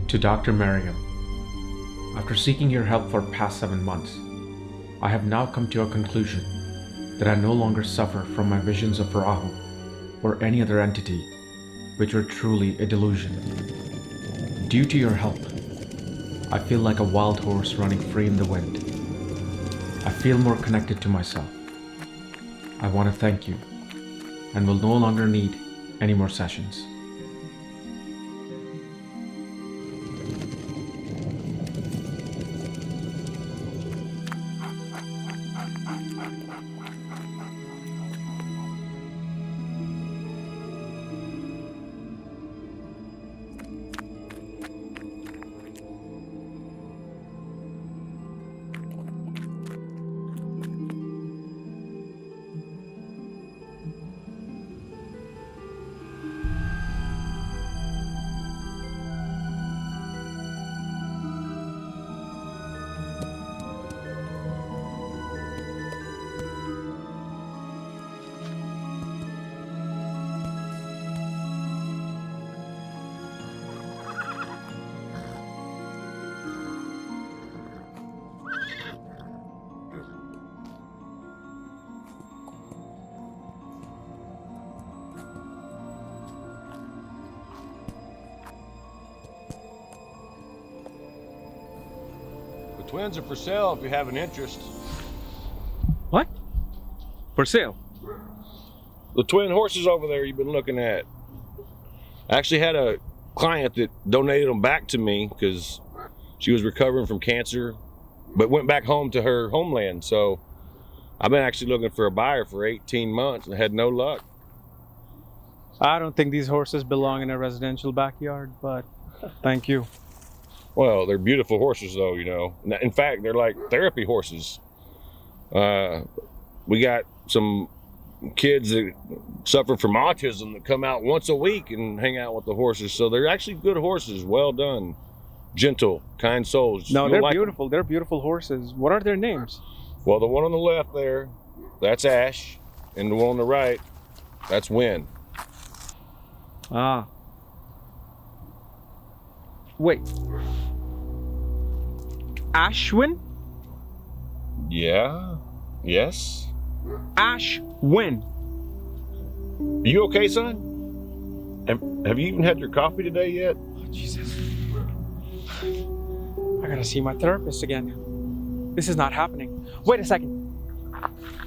To Dr. Mariam, after seeking your help for past 7 months, I have now come to a conclusion that I no longer suffer from my visions of Rahu or any other entity which were truly a delusion. Due to your help, I feel like a wild horse running free in the wind. I feel more connected to myself. I want to thank you and will no longer need any more sessions. The twins are for sale if you have an interest. What? For sale? The twin horses over there you've been looking at. I actually had a client that donated them back to me because she was recovering from cancer, but went back home to her homeland. So I've been actually looking for a buyer for 18 months and had no luck. I don't think these horses belong in a residential backyard, but thank you. Well, they're beautiful horses though, you know. In fact, they're like therapy horses. We got some kids that suffer from autism that come out once a week and hang out with the horses. So they're actually good horses, well done, gentle, kind souls. No, You'll they're like beautiful. They're beautiful horses. What are their names? Well, the one on the left there, that's Ash, and the one on the right, that's Win. Ah. Wait. Ashwin? Yeah? Yes? Ashwin. Are you okay, son? Have you even had your coffee today yet? Oh, Jesus. I gotta see my therapist again. This is not happening. Wait a second.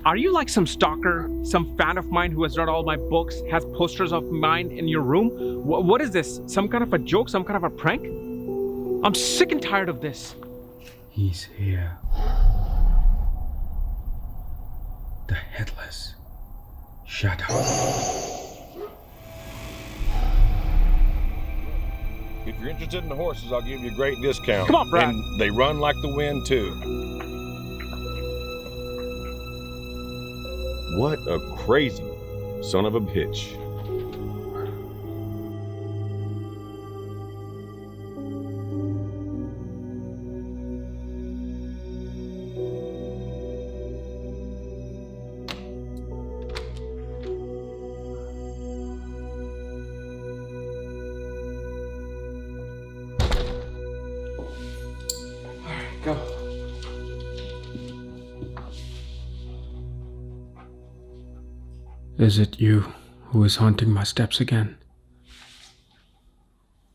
Are you like some stalker, some fan of mine who has read all my books, has posters of mine in your room? What is this? Some kind of a joke? Some kind of a prank? I'm sick and tired of this. He's here. The headless shadow. If you're interested in the horses, I'll give you a great discount. Come on, Brad. And they run like the wind, too. What a crazy son of a bitch. Go. Is it you who is haunting my steps again?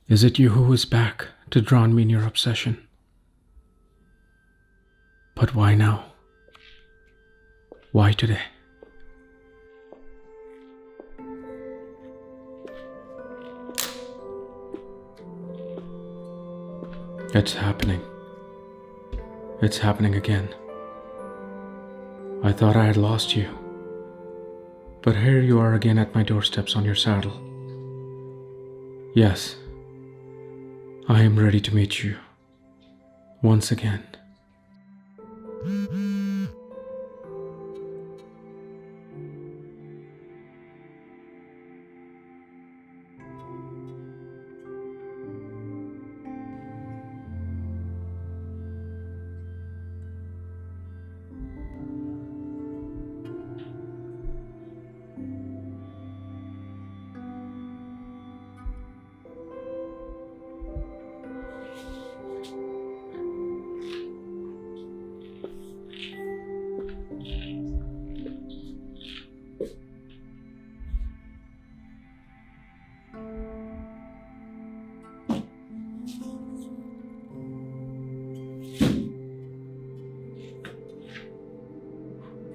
Is it you who is back to drown me in your obsession? But why now? Why today? It's happening. It's happening again. I thought I had lost you. But here you are again at my doorsteps on your saddle. Yes, I am ready to meet you. Once again.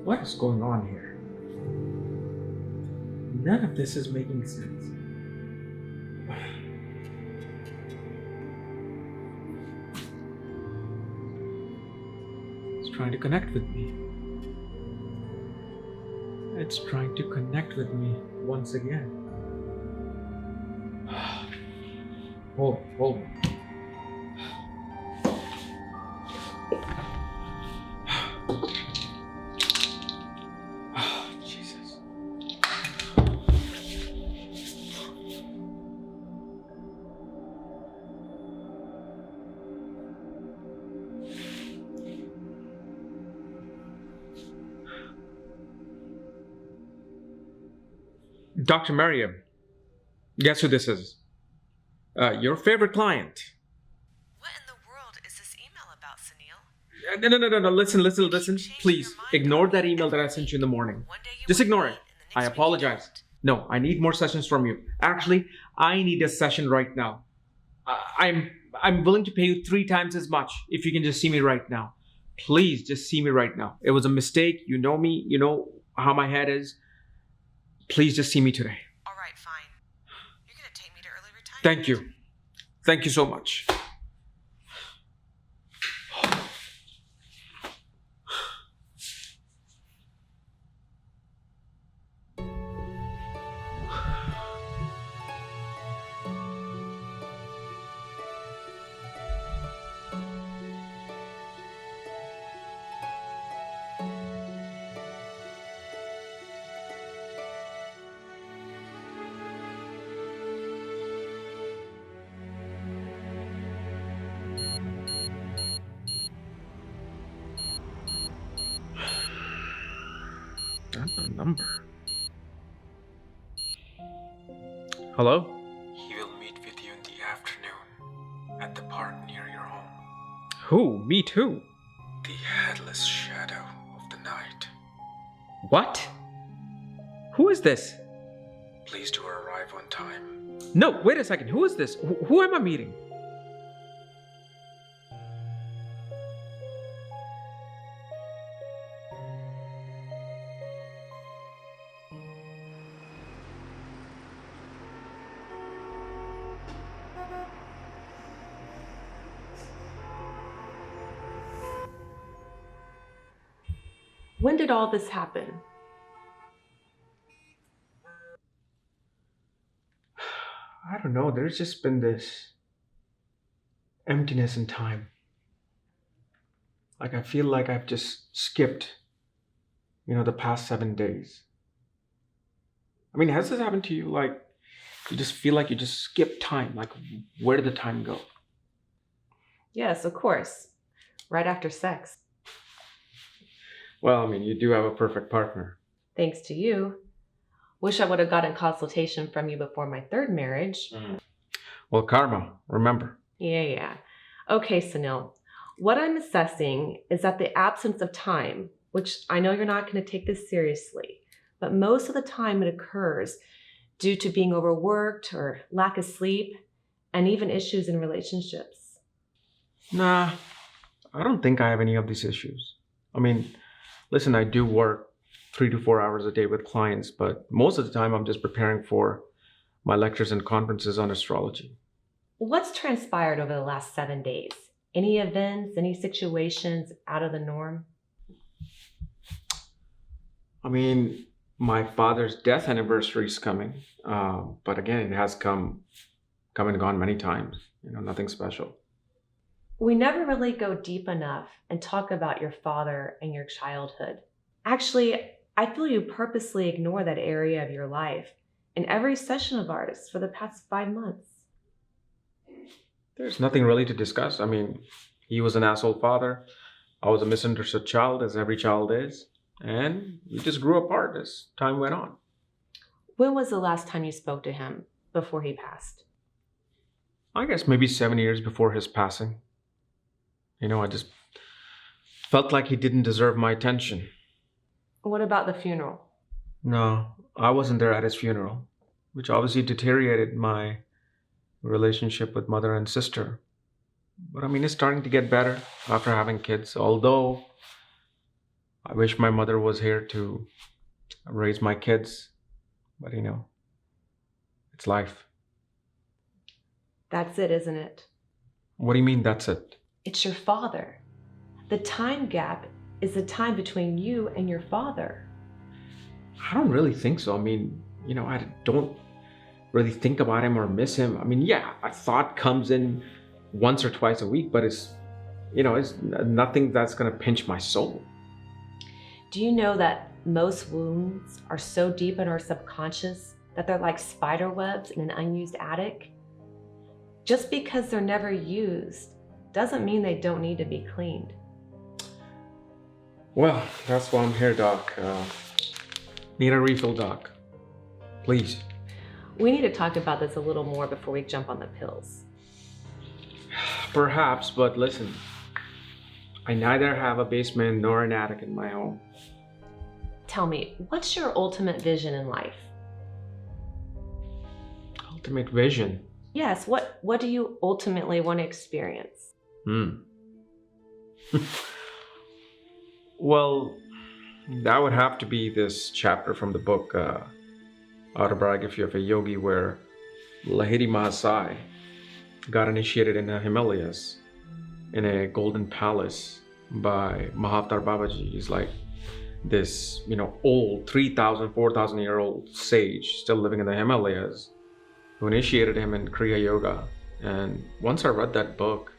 What is going on here? None of this is making sense. It's trying to connect with me. It's trying to connect with me once again. Hold on. Jesus. Dr. Mariam, guess who this is? Your favorite client. What in the world is this email about, Sunil? No. Listen. Please, ignore that email that I sent you in the morning. One day you Just want ignore me, it. and the next I week you apologize. don't. No, I need more sessions from you. Actually, I need a session right now. I'm willing to pay you 3 times as much if you can just see me right now. Please, just see me right now. It was a mistake. You know me. You know how my head is. Please just see me today. All right, fine. You're gonna take me to early retirement. Thank you. Thank you so much. Not the number. Hello? He will meet with you in the afternoon at the park near your home. Who? Me too. The headless shadow of the night. What? Who is this? Please do arrive on time. No, wait a second. Who is this? Who am I meeting? When did all this happen? I don't know. There's just been this emptiness in time. Like I feel like I've just skipped, the past 7 days. I mean, has this happened to you? Like, you just feel like you just skip time. Like, where did the time go? Yes, of course. Right after sex. Well, I mean, you do have a perfect partner. Thanks to you. Wish I would have gotten consultation from you before my 3rd marriage. Well, karma, remember. Yeah. Okay, Sunil. What I'm assessing is that the absence of time, which I know you're not going to take this seriously, but most of the time it occurs due to being overworked or lack of sleep and even issues in relationships. Nah, I don't think I have any of these issues. I mean, listen, I do work 3 to 4 hours a day with clients, but most of the time I'm just preparing for my lectures and conferences on astrology. What's transpired over the last 7 days? Any events, any situations out of the norm? I mean, my father's death anniversary is coming, but again, it has come and gone many times. Nothing special. We never really go deep enough and talk about your father and your childhood. Actually, I feel you purposely ignore that area of your life in every session of ours for the past 5 months. There's nothing really to discuss. I mean, he was an asshole father. I was a misunderstood child, as every child is. And we just grew apart as time went on. When was the last time you spoke to him before he passed? I guess maybe 7 years before his passing. I just felt like he didn't deserve my attention. What about the funeral? No, I wasn't there at his funeral, which obviously deteriorated my relationship with mother and sister. But I mean, it's starting to get better after having kids, although I wish my mother was here to raise my kids, but it's life. That's it, isn't it? What do you mean that's it? It's your father. The time gap is the time between you and your father. I don't really think so. I don't really think about him or miss him. Yeah, a thought comes in once or twice a week, but it's nothing that's gonna pinch my soul. Do you know that most wounds are so deep in our subconscious that they're like spider webs in an unused attic? Just because they're never used doesn't mean they don't need to be cleaned. Well, that's why I'm here, Doc. Need a refill, Doc. Please. We need to talk about this a little more before we jump on the pills. Perhaps, but listen. I neither have a basement nor an attic in my home. Tell me, what's your ultimate vision in life? Ultimate vision? Yes, what do you ultimately want to experience? Well, that would have to be this chapter from the book Autobiography of a Yogi, where Lahiri Mahasai got initiated in the Himalayas in a golden palace by Mahavtar Babaji. He's like this, old 3,000, 4,000-year-old sage still living in the Himalayas, who initiated him in Kriya Yoga. And once I read that book,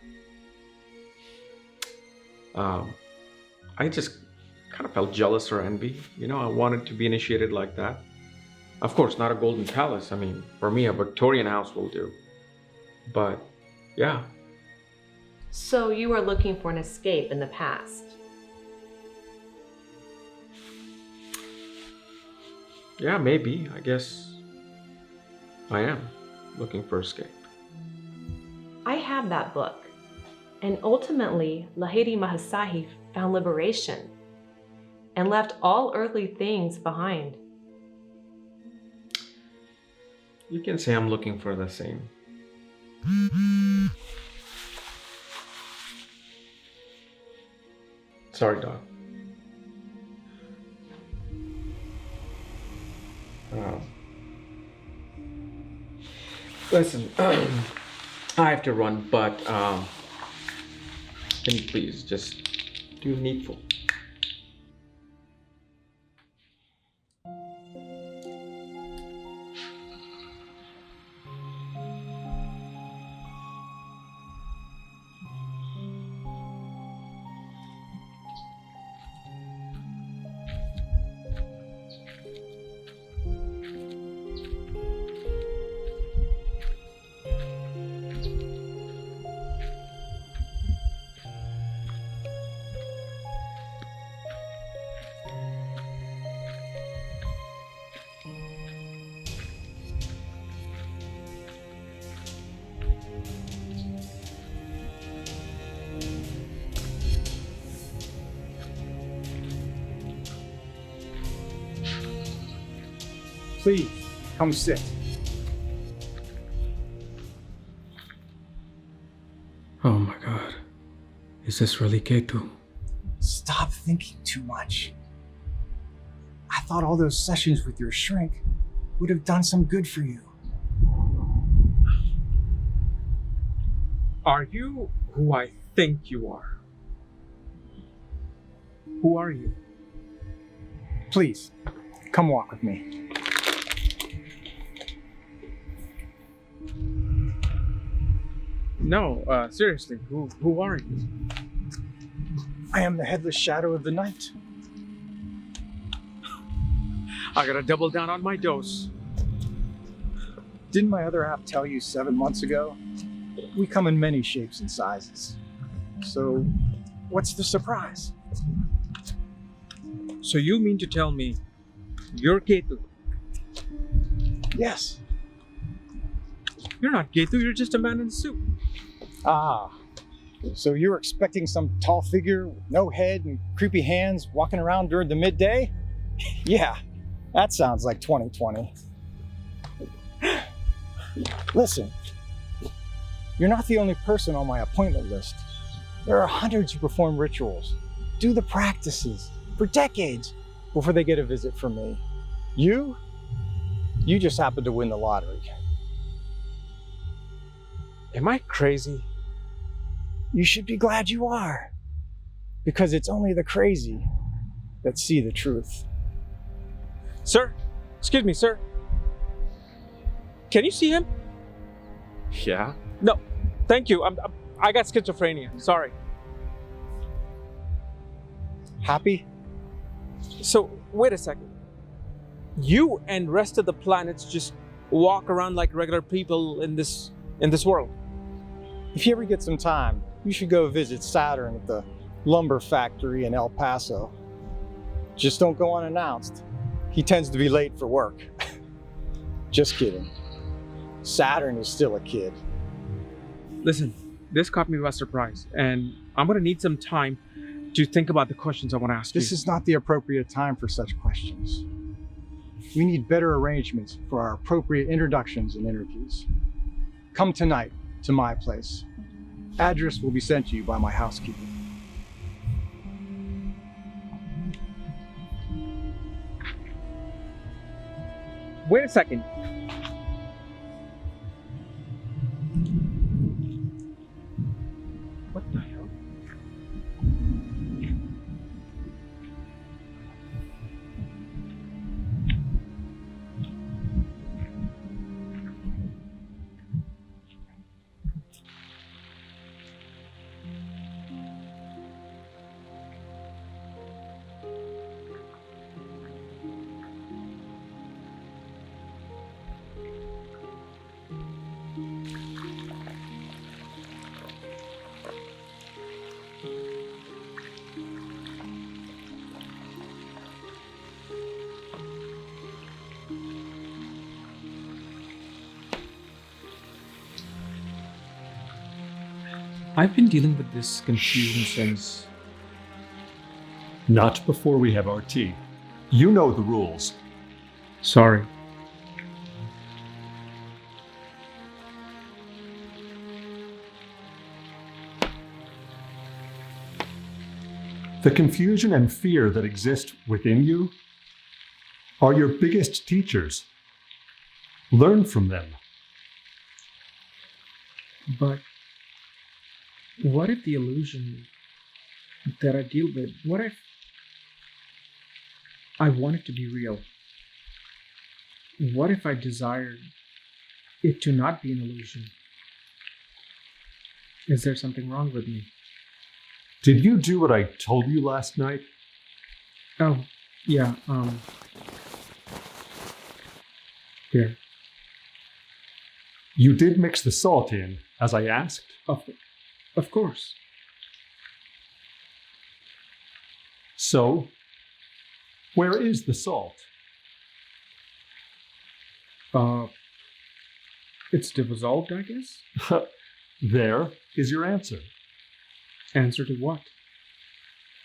I just kind of felt jealous or envy. I wanted to be initiated like that. Of course, not a golden palace. For me, a Victorian house will do. But, yeah. So you were looking for an escape in the past? Yeah, maybe. I guess I am looking for escape. I have that book. And ultimately, Lahiri Mahasai found liberation and left all earthly things behind. You can say I'm looking for the same. Sorry, Doc. Listen, I have to run, but can you please just do needful? Please, come sit. Oh my God. Is this really Ketu? Stop thinking too much. I thought all those sessions with your shrink would have done some good for you. Are you who I think you are? Who are you? Please, come walk with me. No, seriously, who are you? I am the headless shadow of the night. I gotta double down on my dose. Didn't my other app tell you 7 months ago? We come in many shapes and sizes. So, what's the surprise? So you mean to tell me you're Ketu? Yes. You're not Ketu, you're just a man in a suit. Ah, so you're expecting some tall figure with no head and creepy hands walking around during the midday? Yeah, that sounds like 2020. Listen, you're not the only person on my appointment list. There are hundreds who perform rituals, do the practices, for decades before they get a visit from me. You just happen to win the lottery. Am I crazy? You should be glad you are, because it's only the crazy that see the truth. Sir, excuse me, sir. Can you see him? Yeah. No, thank you. I got schizophrenia. Sorry. Happy? So wait a second. You and rest of the planets just walk around like regular people in this world. If you ever get some time, you should go visit Saturn at the lumber factory in El Paso. Just don't go unannounced. He tends to be late for work. Just kidding. Saturn is still a kid. Listen, this caught me by surprise, and I'm gonna need some time to think about the questions I want to ask you. This is not the appropriate time for such questions. We need better arrangements for our appropriate introductions and interviews. Come tonight to my place. Address will be sent to you by my housekeeper. Wait a second. What the hell? I've been dealing with this confusion since. Not before we have our tea. You know the rules. Sorry. The confusion and fear that exist within you are your biggest teachers. Learn from them. But what if the illusion that I deal with, what if I want it to be real? What if I desired it to not be an illusion? Is there something wrong with me? Did you do what I told you last night? Oh, yeah, here. You did mix the salt in, as I asked? Of course. So, where is the salt? It's dissolved, I guess? There is your answer. Answer to what?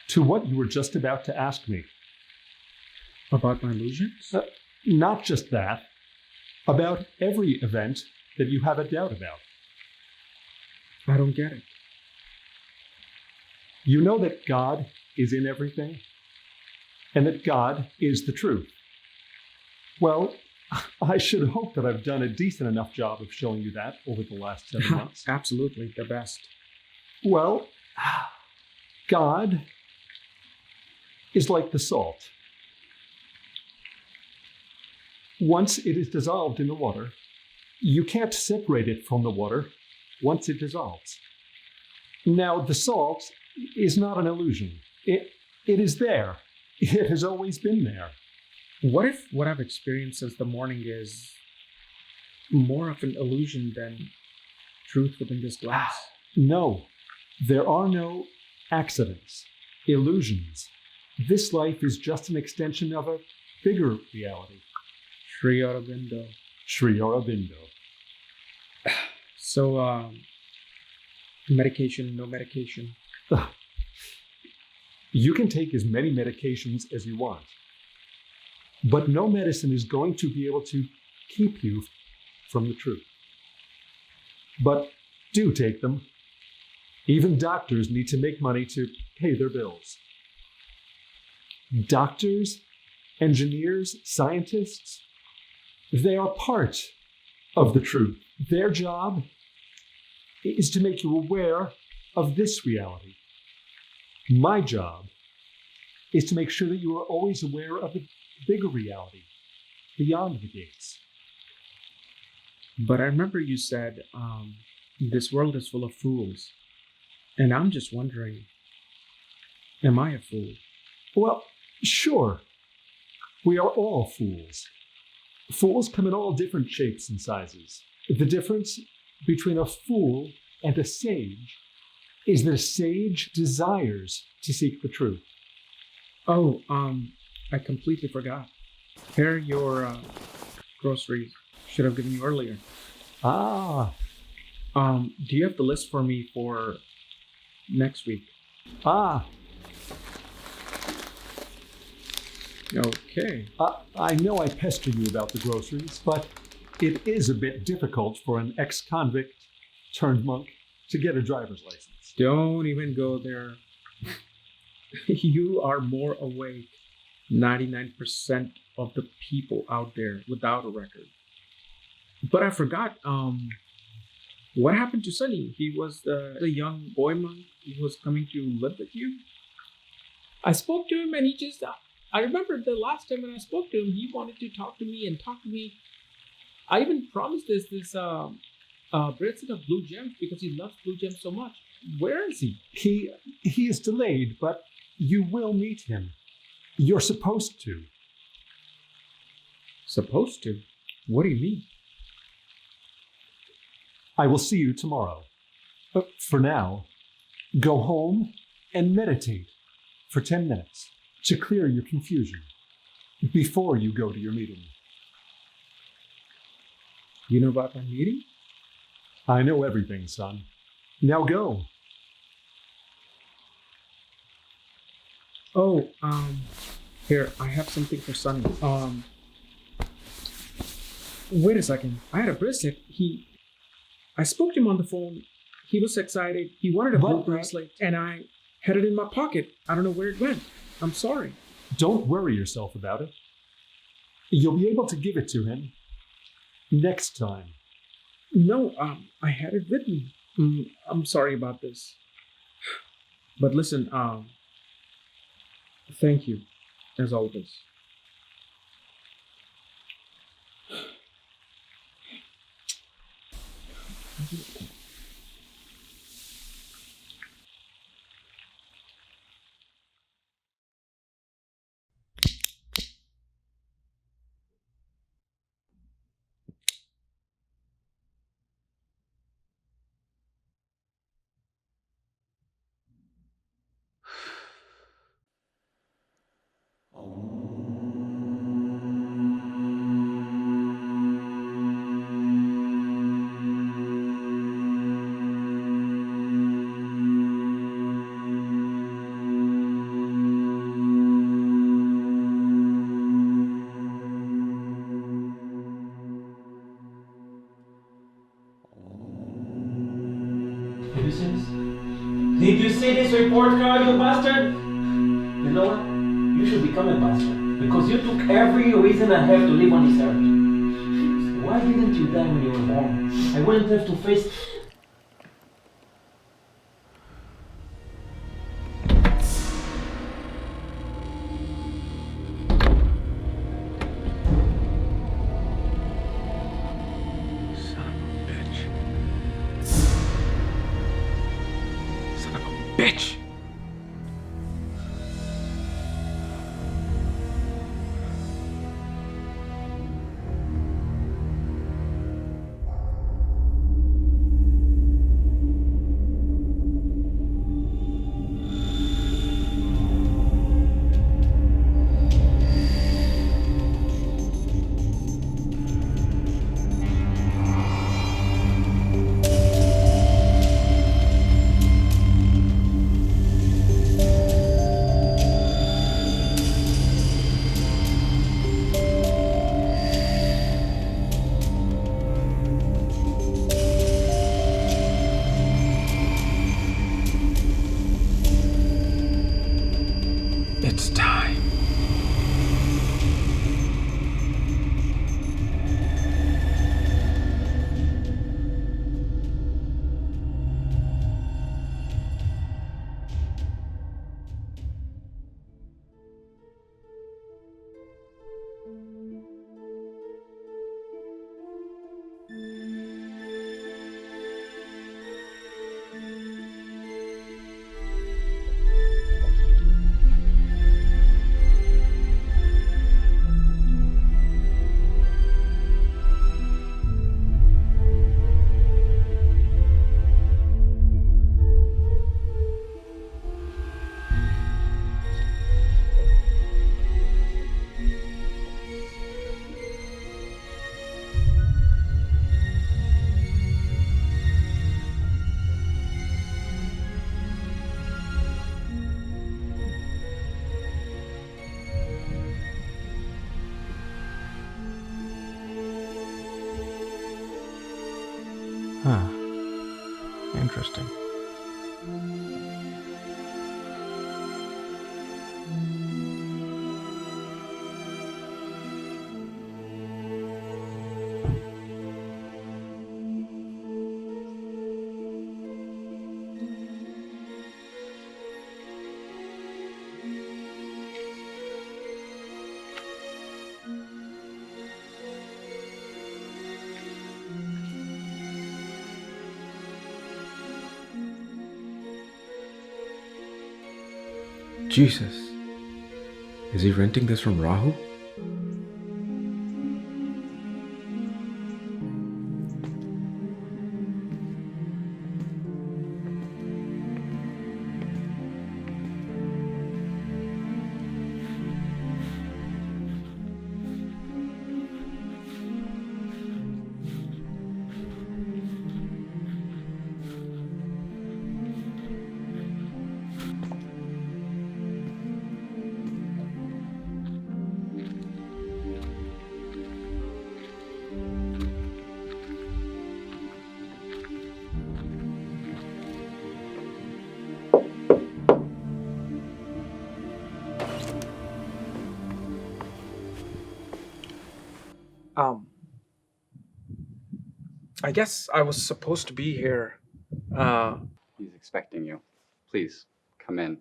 To what you were just about to ask me. About my illusions? Not just that. About every event that you have a doubt about. I don't get it. You know that God is in everything, and that God is the truth. Well, I should hope that I've done a decent enough job of showing you that over the last 7 months. Absolutely, the best. Well, God is like the salt. Once it is dissolved in the water, you can't separate it from the water once it dissolves. Now, the salt is not an illusion. It is there. It has always been there. What if what I've experienced since the morning is more of an illusion than truth within this glass? No, there are no accidents, illusions. This life is just an extension of a bigger reality. Sri Aurobindo. Sri Aurobindo. So, medication, no medication. You can take as many medications as you want, but no medicine is going to be able to keep you from the truth. But do take them. Even doctors need to make money to pay their bills. Doctors, engineers, scientists, they are part of the truth. Their job is to make you aware of this reality. My job is to make sure that you are always aware of the bigger reality beyond the gates. But I remember you said this world is full of fools. And I'm just wondering, am I a fool? Well, sure. We are all fools. Fools come in all different shapes and sizes. The difference between a fool and a sage is that a sage desires to seek the truth. Oh, I completely forgot. Here are your groceries. Should have given you earlier. Ah. Do you have the list for me for next week? Ah. Okay. I know I pester you about the groceries, but it is a bit difficult for an ex-convict turned monk to get a driver's license. Don't even go there. You are more awake. 99% of the people out there without a record. But I forgot, what happened to Sunny? He was the young boy monk who was coming to live with you? I spoke to him and he just, I remember the last time when I spoke to him, he wanted to talk to me. I even promised this bracelet of blue gems because he loves blue gems so much. Where is he? He is delayed, but you will meet him. You're supposed to. Supposed to? What do you mean? I will see you tomorrow. For now, go home and meditate for 10 minutes to clear your confusion before you go to your meeting. You know about my meeting? I know everything, son. Now go. Oh, here, I have something for Sunny. Wait a second. I had a bracelet. I spoke to him on the phone. He was excited. He wanted a blue bracelet, and I had it in my pocket. I don't know where it went. I'm sorry. Don't worry yourself about it. You'll be able to give it to him next time. No, I had it with me. I'm sorry about this. But listen, thank you, as always. Did you see this report card, you bastard? You know what? You should become a bastard. Because you took every reason I have to live on this earth. Why didn't you die when you were born? I wouldn't have to face... Bitch! Huh. Interesting. Jesus. Is he renting this from Rahu? I guess I was supposed to be here. He's expecting you. Please, come in.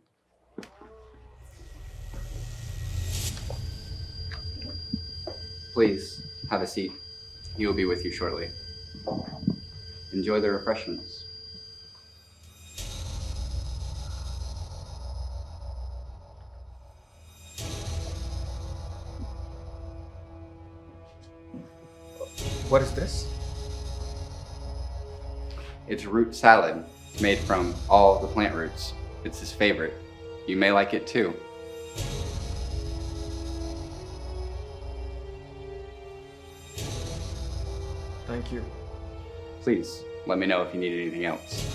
Please, have a seat. He will be with you shortly. Enjoy the refreshments. What is this? It's root salad, made from all the plant roots. It's his favorite. You may like it too. Thank you. Please, let me know if you need anything else.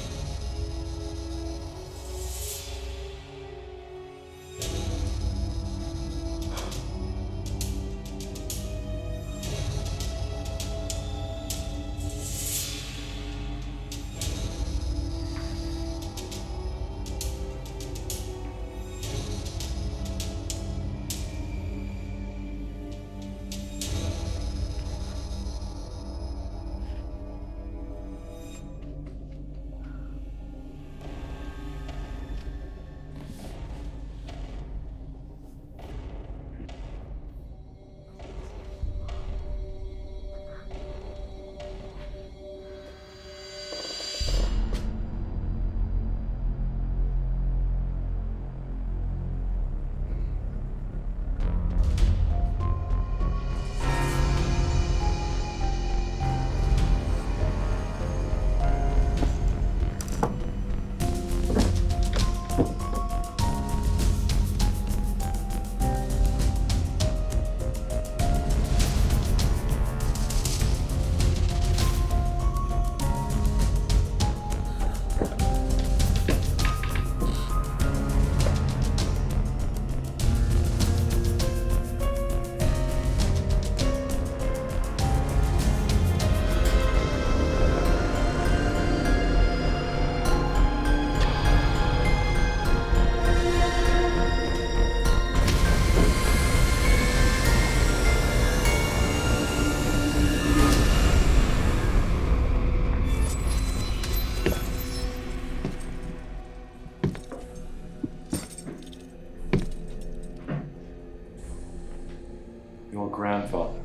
Your grandfather,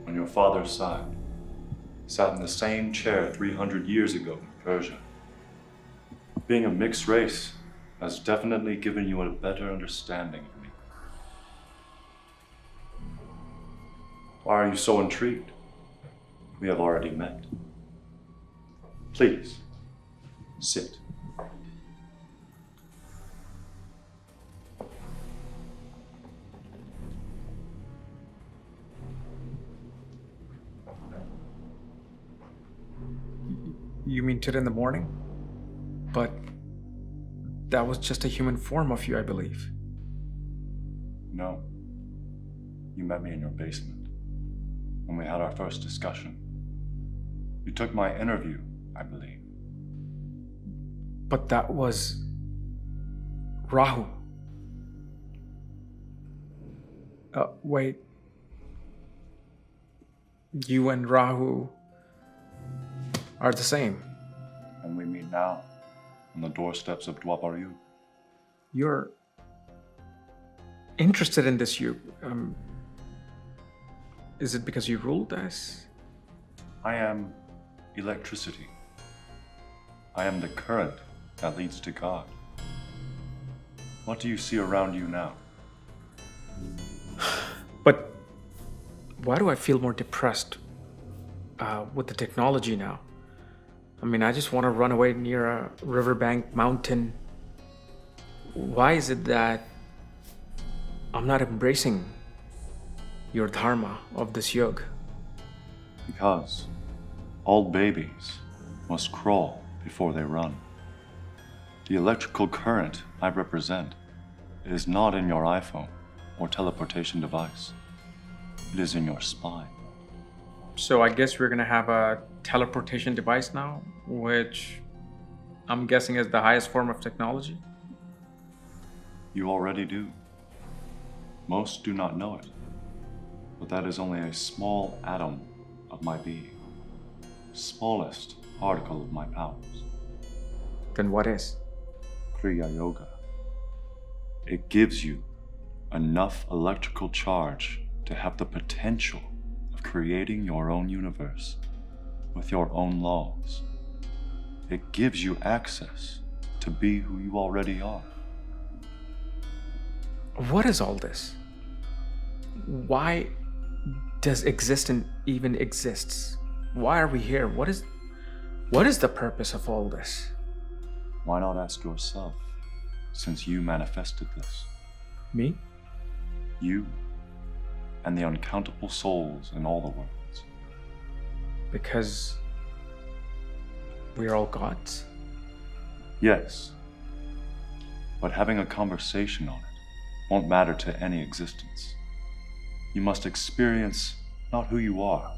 on your father's side, sat in the same chair 300 years ago in Persia. Being a mixed race has definitely given you a better understanding of me. Why are you so intrigued? We have already met. Please, sit. You mean today in the morning? But that was just a human form of you, I believe. No. You met me in your basement when we had our first discussion. You took my interview I believe. But that was Rahu. Wait. You and Rahu are the same. And we meet now on the doorsteps of Dwapar Yug. You're interested in this Yug. Is it because you ruled us? I am electricity. I am the current that leads to God. What do you see around you now? But why do I feel more depressed with the technology now? I mean, I just want to run away near a riverbank mountain. Why is it that I'm not embracing your dharma of this yoga? Because all babies must crawl before they run. The electrical current I represent is not in your iPhone or teleportation device. It is in your spine. So I guess we're gonna have a teleportation device now, which I'm guessing is the highest form of technology. You already do. Most do not know it, but that is only a small atom of my being, smallest particle of my powers. Then what is? Kriya Yoga. It gives you enough electrical charge to have the potential of creating your own universe with your own laws. It gives you access to be who you already are. What is all this? Why does existence even exists? Why are we here? What is the purpose of all this? Why not ask yourself, since you manifested this? Me? You and the uncountable souls in all the worlds. Because we're all gods? Yes, but having a conversation on it won't matter to any existence. You must experience not who you are,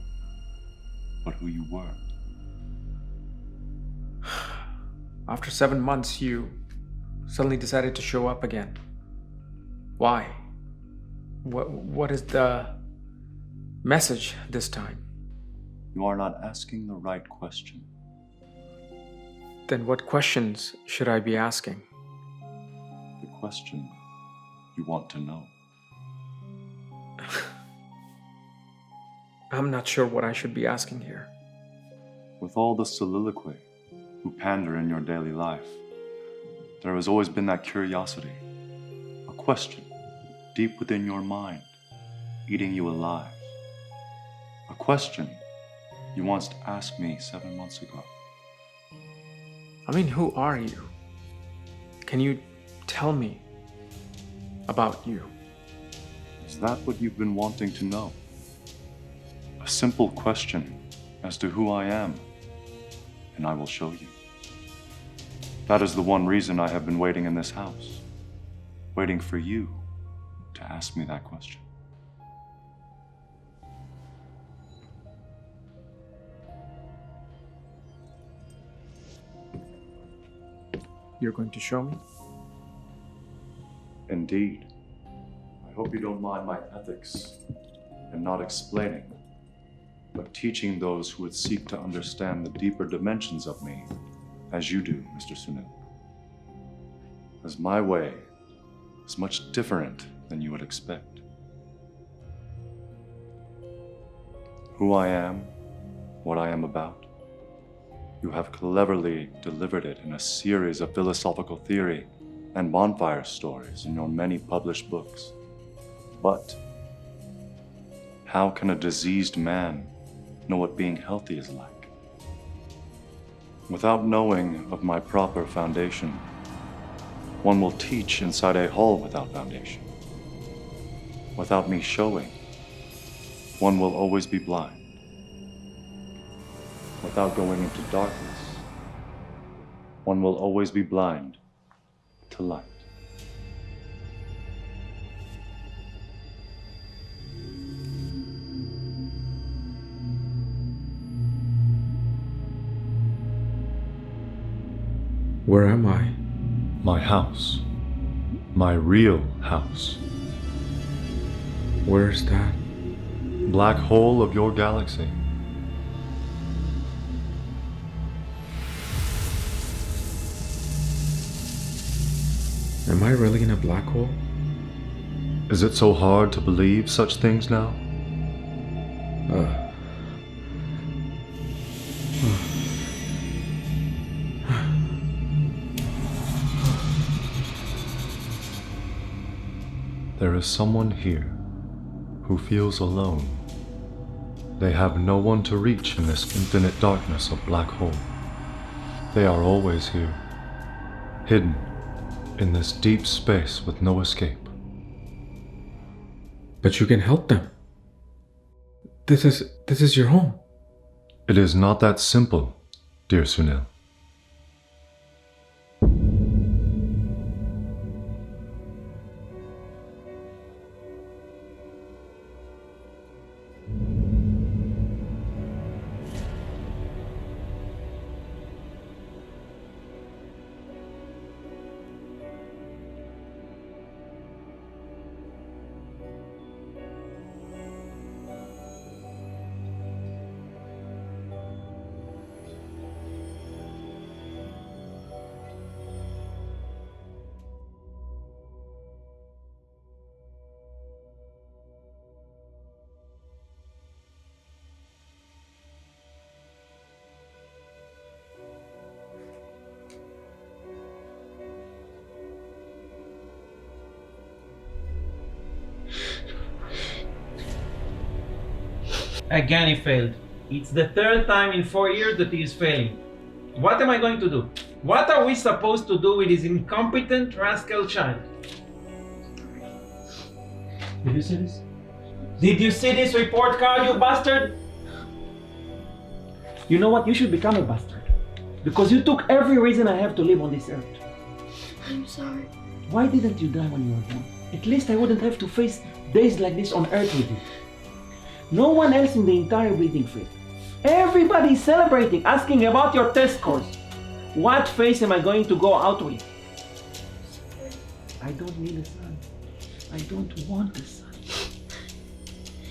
but who you were. After 7 months, you suddenly decided to show up again. Why? What is the message this time? You are not asking the right question. Then what questions should I be asking? The question you want to know. I'm not sure what I should be asking here. With all the soliloquy who pander in your daily life, there has always been that curiosity, a question deep within your mind, eating you alive. A question you once asked me 7 months ago. I mean, who are you? Can you tell me about you? Is that what you've been wanting to know? A simple question as to who I am, and I will show you. That is the one reason I have been waiting in this house, waiting for you to ask me that question. You're going to show me? Indeed. I hope you don't mind my ethics in not explaining, but teaching those who would seek to understand the deeper dimensions of me, as you do, Mr. Sunil. As my way is much different than you would expect. Who I am, what I am about, you have cleverly delivered it in a series of philosophical theory and bonfire stories in your many published books. But how can a diseased man know what being healthy is like? Without knowing of my proper foundation, one will teach inside a hall without foundation. Without me showing, one will always be blind. Without going into darkness, one will always be blind to light. Where am I? My house. My real house. Where's that? Black hole of your galaxy. Am I really in a black hole? Is it so hard to believe such things now? There is someone here who feels alone. They have no one to reach in this infinite darkness of black hole. They are always here, hidden in this deep space with no escape. But you can help them. This is your home. It is not that simple, dear Sunil. Again he failed. It's the third time in 4 years that he is failing. What am I going to do? What are we supposed to do with this incompetent rascal child? Did you see this? Did you see this report card, you bastard? You know what? You should become a bastard. Because you took every reason I have to live on this earth. I'm sorry. Why didn't you die when you were born? At least I wouldn't have to face days like this on earth with you. No one else in the entire breeding field. Everybody's celebrating, asking about your test scores. What face am I going to go out with? I don't need a son. I don't want a son.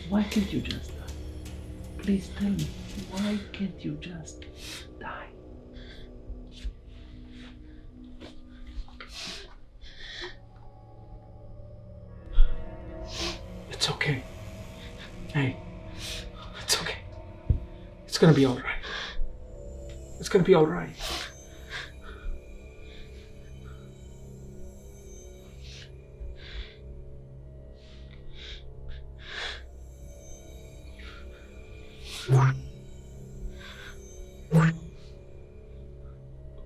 Why can't you just die? Please tell me, why can't you just die? It's okay. Hey, it's okay. It's gonna be alright. It's gonna be alright.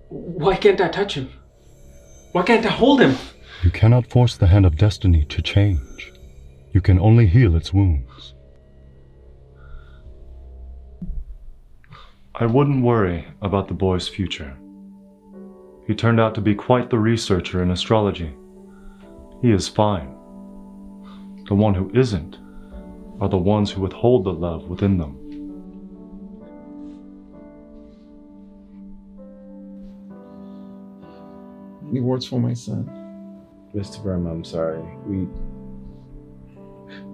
Why can't I touch him? Why can't I hold him? You cannot force the hand of destiny to change. You can only heal its wounds. I wouldn't worry about the boy's future. He turned out to be quite the researcher in astrology. He is fine. The one who isn't are the ones who withhold the love within them. Any words for my son? Christopher, I'm sorry.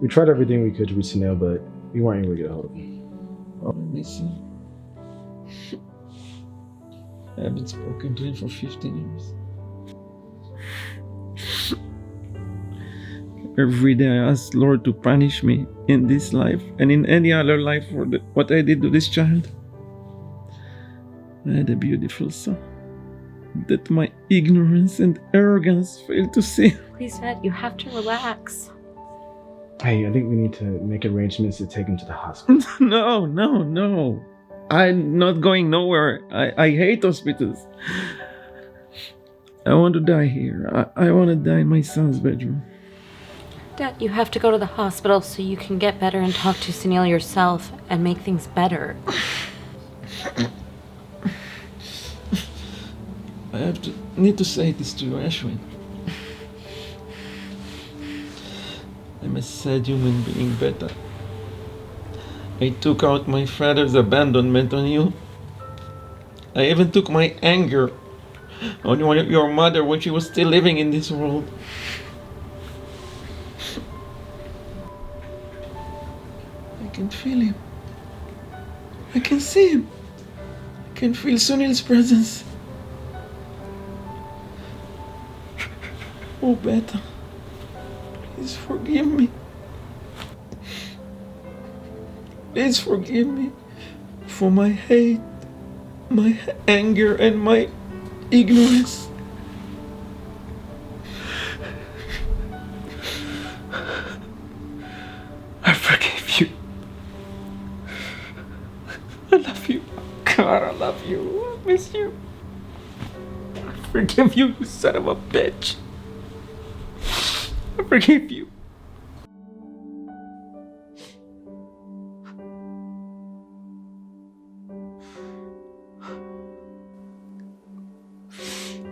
We tried everything we could to reach Sunil, but we weren't able to get a hold of him. Oh, I miss him. I haven't spoken to him for 15 years. Every day I ask Lord to punish me in this life and in any other life for what I did to this child. I had a beautiful son that my ignorance and arrogance failed to see. Please, Dad, you have to relax. Hey, I think we need to make arrangements to take him to the hospital. No. I'm not going nowhere. I hate hospitals. I want to die here. I want to die in my son's bedroom. Dad, you have to go to the hospital so you can get better and talk to Sunil yourself and make things better. I need to say this to you, Ashwin. I'm a sad human being, Beta. I took out my father's abandonment on you. I even took my anger on your mother when she was still living in this world. I can feel him. I can see him. I can feel Sunil's presence. Oh, Beta, please forgive me. Please forgive me for my hate, my anger, and my ignorance. I forgive you. I love you. God, I love you. I miss you. I forgive you, you son of a bitch. I forgive you.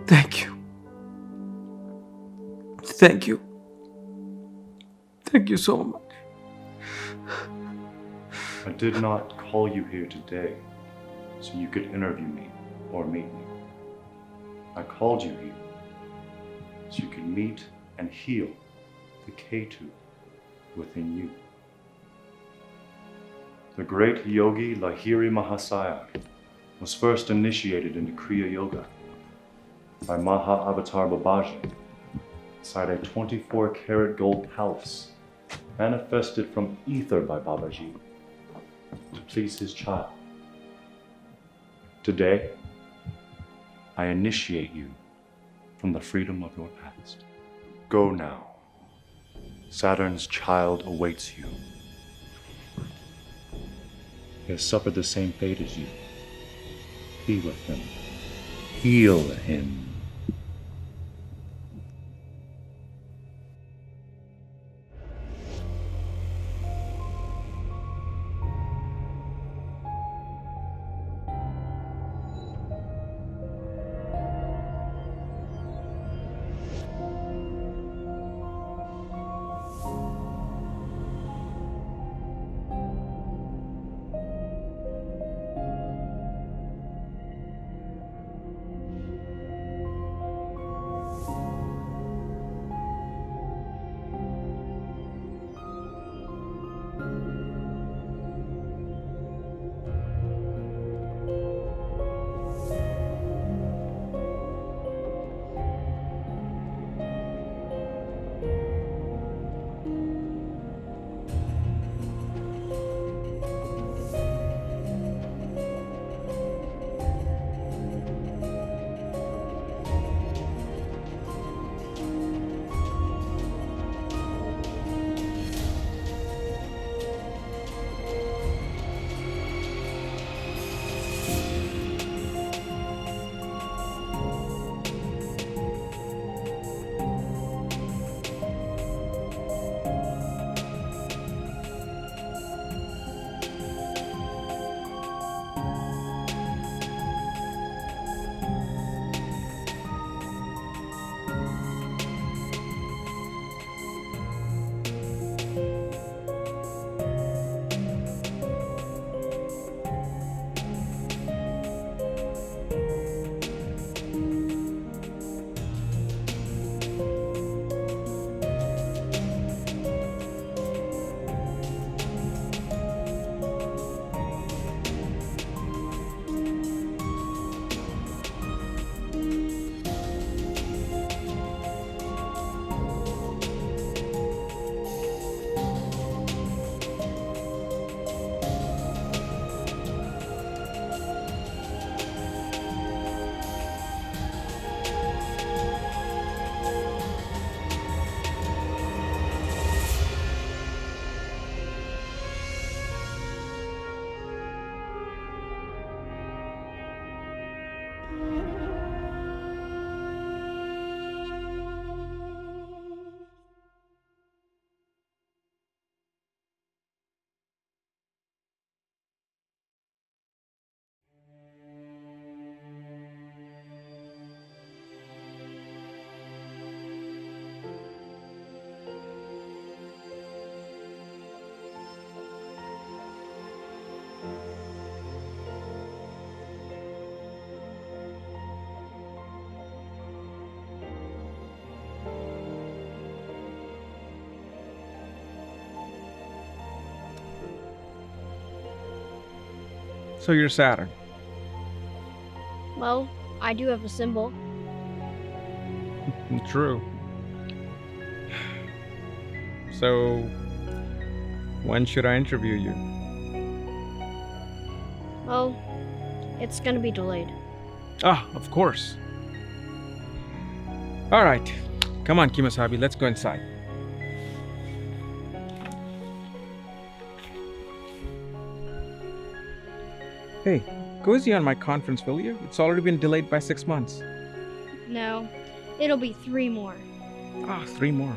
Thank you. Thank you. Thank you so much. I did not call you here today so you could interview me or meet me. I called you here so you could meet and heal the Ketu within you. The great yogi Lahiri Mahasaya was first initiated into Kriya Yoga by Maha Avatar Babaji inside a 24-karat gold palace manifested from ether by Babaji to please his child. Today, I initiate you from the freedom of your past. Go now. Saturn's child awaits you. He has suffered the same fate as you. Be with him. Heal him. So you're Saturn. Well, I do have a symbol. True. So, when should I interview you? Well, it's gonna be delayed. Ah, of course. All right. Come on, Kimasabi, let's go inside. Hey, go easy on my conference, will you? It's already been delayed by 6 months. No, it'll be 3 more. Ah, 3 more.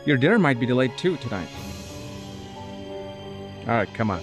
Your dinner might be delayed too tonight. All right, come on.